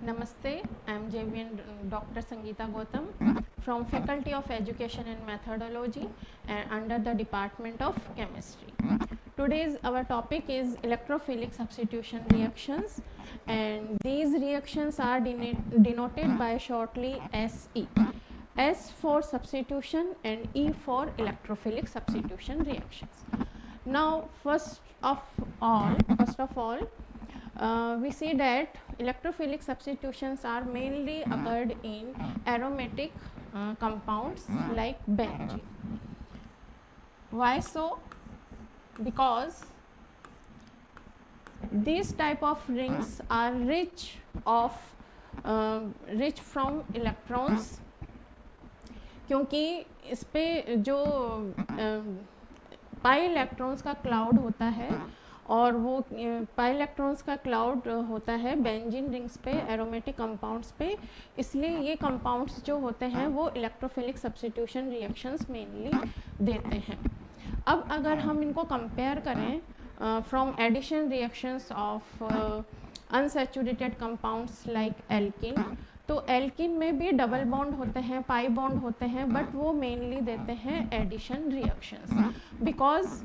Namaste, I am JVN Dr. Sangeeta Gautam from Faculty of Education and Methodology and under the Department of Chemistry. Today's our topic is electrophilic substitution reactions, and these reactions are denoted by shortly SE. S for substitution and E for electrophilic substitution reactions. Now first of all, we see that electrophilic substitutions are mainly occurred in aromatic compounds like benzene. Why so? Because these type of rings are rich from electrons, क्योंकि इस पे जो pi electrons का cloud होता है और वो pi electrons का क्लाउड होता है बेंजीन रिंग्स पे, एरोमेटिक कंपाउंड्स पे, इसलिए ये कंपाउंड्स जो होते हैं वो इलेक्ट्रोफिलिक सब्स्टिट्यूशन रिएक्शंस मेनली देते हैं. अब अगर हम इनको कंपेयर करें from addition reactions of unsaturated compounds like alkene, तो एल्किन में भी डबल बॉन्ड होते हैं, पाई बॉन्ड होते हैं, बट वो मेनली देते हैं addition reactions because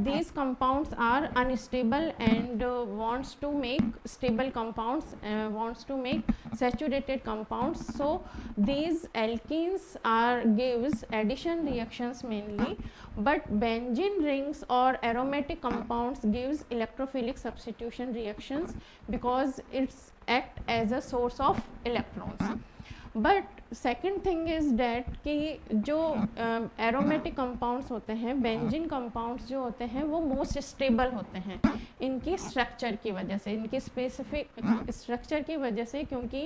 these compounds are unstable and wants to make stable compounds, wants to make saturated compounds. So these alkenes are gives addition reactions mainly, but benzene rings or aromatic compounds gives electrophilic substitution reactions because it's act as a source of electrons. But second thing is that कि जो aromatic compounds होते हैं, benzene compounds जो होते हैं वो most stable होते हैं इनकी स्ट्रक्चर की वजह से, इनकी स्पेसिफिक स्ट्रक्चर की वजह से, क्योंकि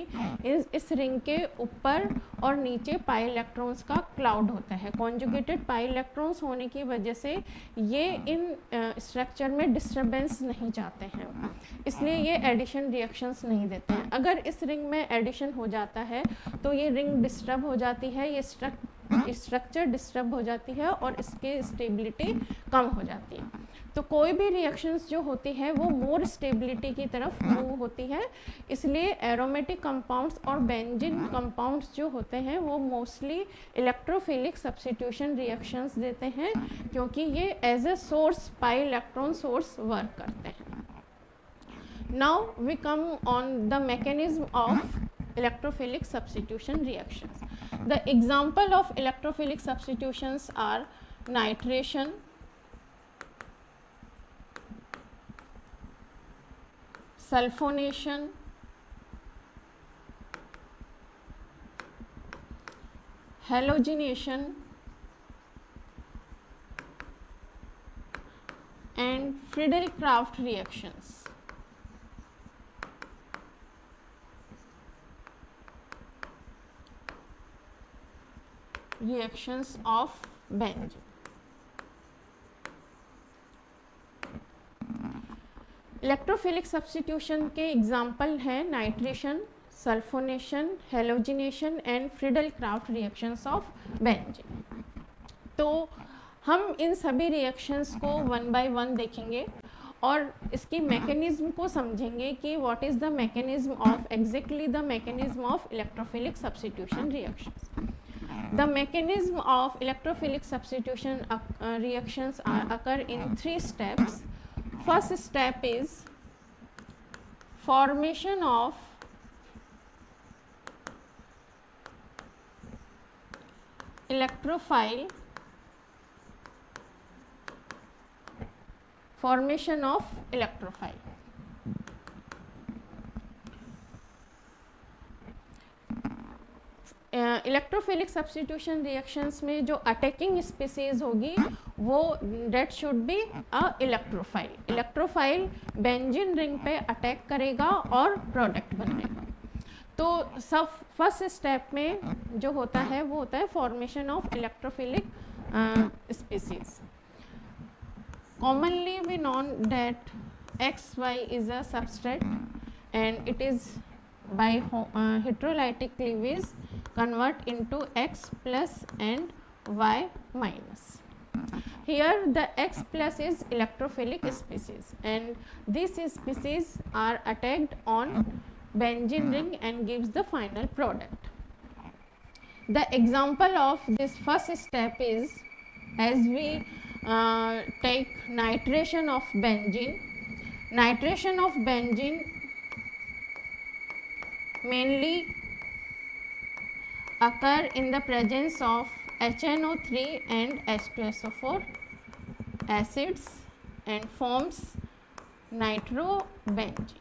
इस रिंग के ऊपर और नीचे पाई इलेक्ट्रॉन्स का क्लाउड होता है. कॉन्जुगेटेड पाई इलेक्ट्रॉन्स होने की वजह से ये इन स्ट्रक्चर में डिस्टर्बेंस नहीं चाहते हैं, इसलिए ये एडिशन रिएक्शंस नहीं देते हैं. अगर इस रिंग में एडिशन हो जाता है तो ये रिंग डिस्टर्ब हो जाती है, ये स्ट्रक्चर डिस्टर्ब हो जाती है और इसकी स्टेबिलिटी कम हो जाती है. तो कोई भी रिएक्शंस जो होती है वो मोर स्टेबिलिटी की तरफ मूव होती है, इसलिए एरोमेटिक कंपाउंड्स और बेंजीन कंपाउंड्स जो होते हैं वो मोस्टली इलेक्ट्रोफिलिक सब्स्टिट्यूशन रिएक्शंस देते हैं, क्योंकि ये as a source pi electron source work करते हैं. Now we come on the mechanism of electrophilic substitution reactions. The example of electrophilic substitutions are nitration, sulfonation, halogenation and Friedel-Crafts reactions. Reactions of benzene. Electrophilic substitution के example हैं nitration, sulphonation, halogenation and Friedel-Crafts reactions of benzene. तो हम इन सभी reactions को one by one देखेंगे और इसकी mechanism को समझेंगे कि what is the mechanism of exactly the mechanism of electrophilic substitution reactions. The mechanism of electrophilic substitution reactions occur in 3 steps. First step is formation of electrophile, formation of electrophile. Electrophilic substitution reactions में जो attacking species होगी वो that should be a electrophile. Electrophile benzene ring पे attack करेगा और product बनाएगा. तो सब फर्स्ट स्टेप में जो होता है वो होता है formation of electrophilic species. Commonly we known that XY is a substrate and it is by heterolytic cleavage convert into X plus and Y minus. Here the X plus is electrophilic species and these species are attacked on benzene ring and gives the final product. The example of this first step is, as we take nitration of benzene. Nitration of benzene mainly occur in the presence of HNO3 and H2SO4 acids and forms nitrobenzene.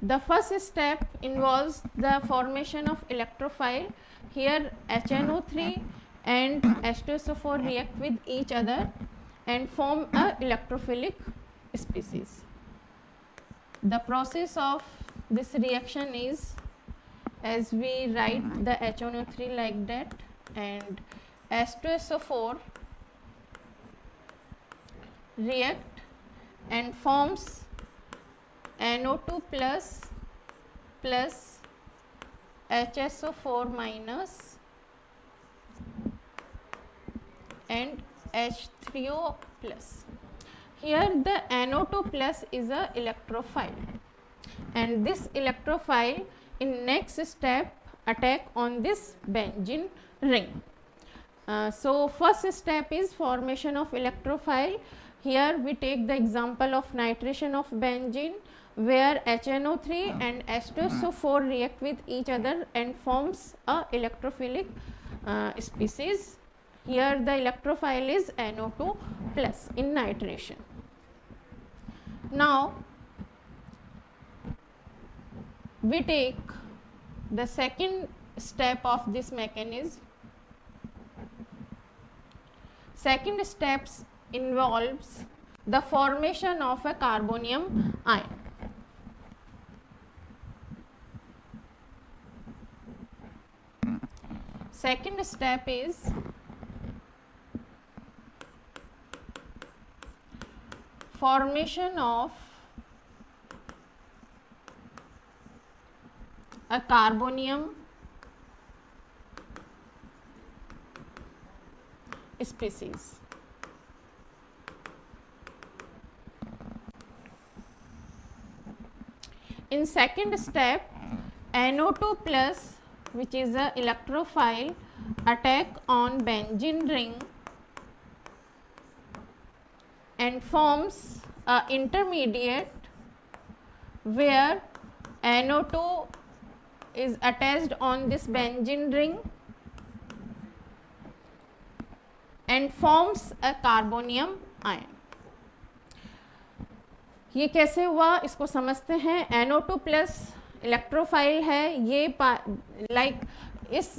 The first step involves the formation of electrophile. Here HNO3 and H2SO4 react with each other and form a electrophilic species. The process of this reaction is, as we write the HNO3 like that, and H2SO4 react and forms NO2 plus HSO4 minus and H3O plus. Here the NO2 plus is a electrophile, and this electrophile in next step attack on this benzene ring. So first step is formation of electrophile. Here we take the example of nitration of benzene, where HNO3 and H2SO4 react with each other and forms a electrophilic species. Here the electrophile is NO2 plus in nitration. Now we take the second step of this mechanism. Second steps involves the formation of a carbonium ion. Second step is formation of a carbonium species. In second step, NO2 plus, which is a electrophile, attack on benzene ring and forms a intermediate where NO2 is attached on this benzene ring and forms a carbonium ion. ये कैसे हुआ इसको समझते हैं. NO2 plus electrophile है, ये like इस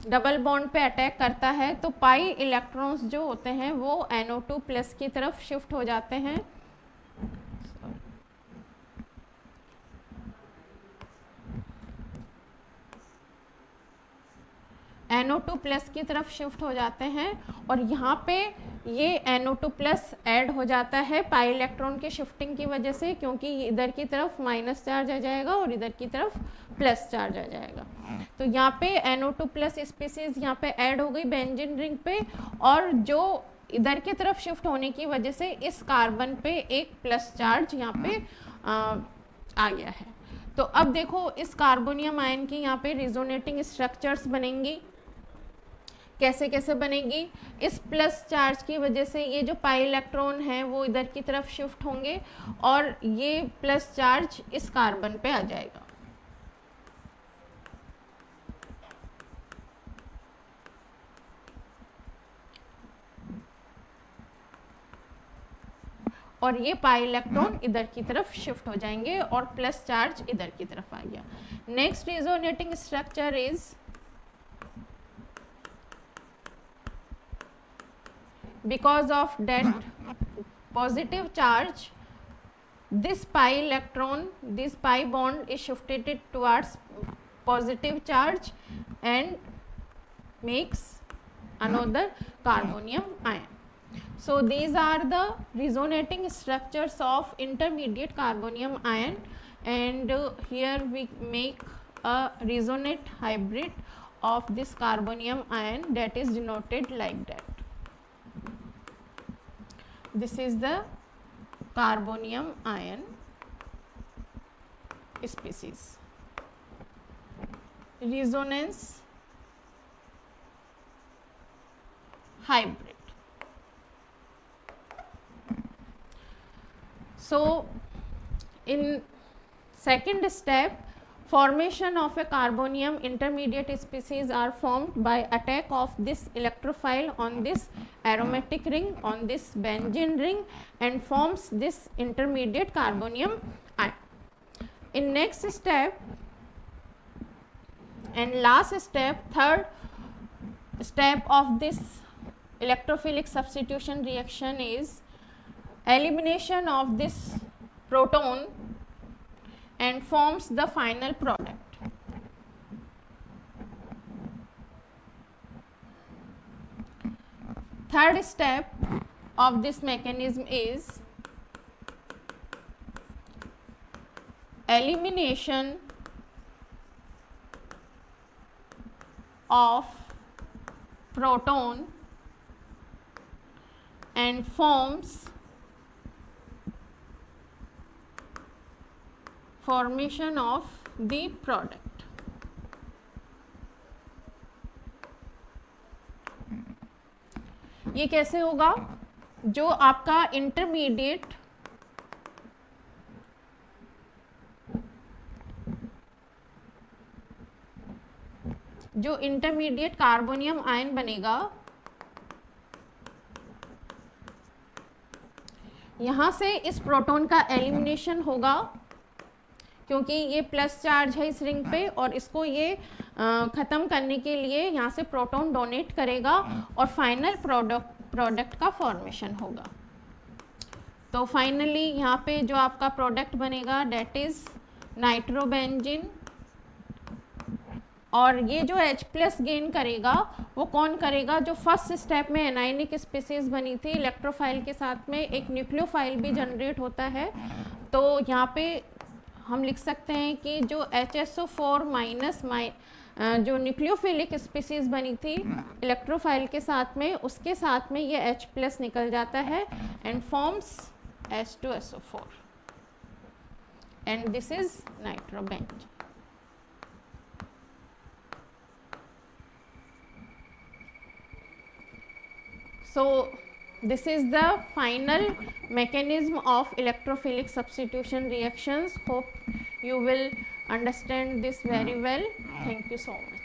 double bond पे अटैक करता है, तो पाई इलेक्ट्रॉन्स जो होते हैं वो NO2 प्लस की तरफ शिफ्ट हो जाते हैं. NO2 प्लस की तरफ शिफ्ट हो जाते हैं और यहाँ पे ये NO2 प्लस ऐड हो जाता है पाई इलेक्ट्रॉन के शिफ्टिंग की वजह से, क्योंकि इधर की तरफ माइनस चार्ज आ जाएगा और इधर की तरफ प्लस चार्ज आ जाएगा. तो यहाँ पे NO2 प्लस स्पीसीज यहाँ पे ऐड हो गई बेंजीन रिंग पे, और जो इधर की तरफ शिफ्ट होने की वजह से इस कार्बन पे एक प्लस चार्ज यहाँ पे आ गया है. तो अब देखो इस कार्बोनियम आयन की यहाँ पे रिजोनेटिंग स्ट्रक्चर्स बनेंगी. कैसे कैसे बनेगी? इस प्लस चार्ज की वजह से ये जो पाई इलेक्ट्रॉन है वो इधर की तरफ शिफ्ट होंगे और ये प्लस चार्ज इस कार्बन पे आ जाएगा. और ये पाई इलेक्ट्रॉन इधर की तरफ शिफ्ट हो जाएंगे और प्लस चार्ज इधर की तरफ आ गया. Next resonating structure is because of that positive charge, this pi electron, this pi bond is shifted towards positive charge and makes another carbonium ion. So these are the resonating structures of intermediate carbonium ion, and here we make a resonate hybrid of this carbonium ion that is denoted like that. This is the carbonium ion species. Resonance hybrid. So in second step, formation of a carbonium intermediate species are formed by attack of this electrophile on this aromatic ring, on this benzene ring, and forms this intermediate carbonium ion. In next step and last step, third step of this electrophilic substitution reaction is elimination of this proton and forms the final product. Third step of this mechanism is elimination of proton and forms formation of the product. ये कैसे होगा? जो आपका intermediate carbonium ion बनेगा, यहाँ से इस proton का एलिमिनेशन होगा क्योंकि ये प्लस चार्ज है इस रिंग पे और इसको ये ख़त्म करने के लिए यहाँ से प्रोटॉन डोनेट करेगा और फाइनल प्रोडक्ट का फॉर्मेशन होगा. तो फाइनली यहाँ पे जो आपका प्रोडक्ट बनेगा डेट इज़ नाइट्रोबेंजीन. और ये जो H प्लस गेन करेगा वो कौन करेगा? जो फर्स्ट स्टेप में एनायनिक स्पीसीज बनी थी, इलेक्ट्रोफाइल के साथ में एक न्यूक्लियोफाइल भी जनरेट होता है. तो यहाँ पे हम लिख सकते हैं कि जो HSO4 माइनस जो न्यूक्लियोफिलिक स्पीसीज बनी थी इलेक्ट्रोफाइल के साथ में, उसके साथ में ये H प्लस निकल जाता है and forms H2SO4 and this is nitrobenzene. So this is the final mechanism of electrophilic substitution reactions. Hope you will understand this very well. Thank you so much.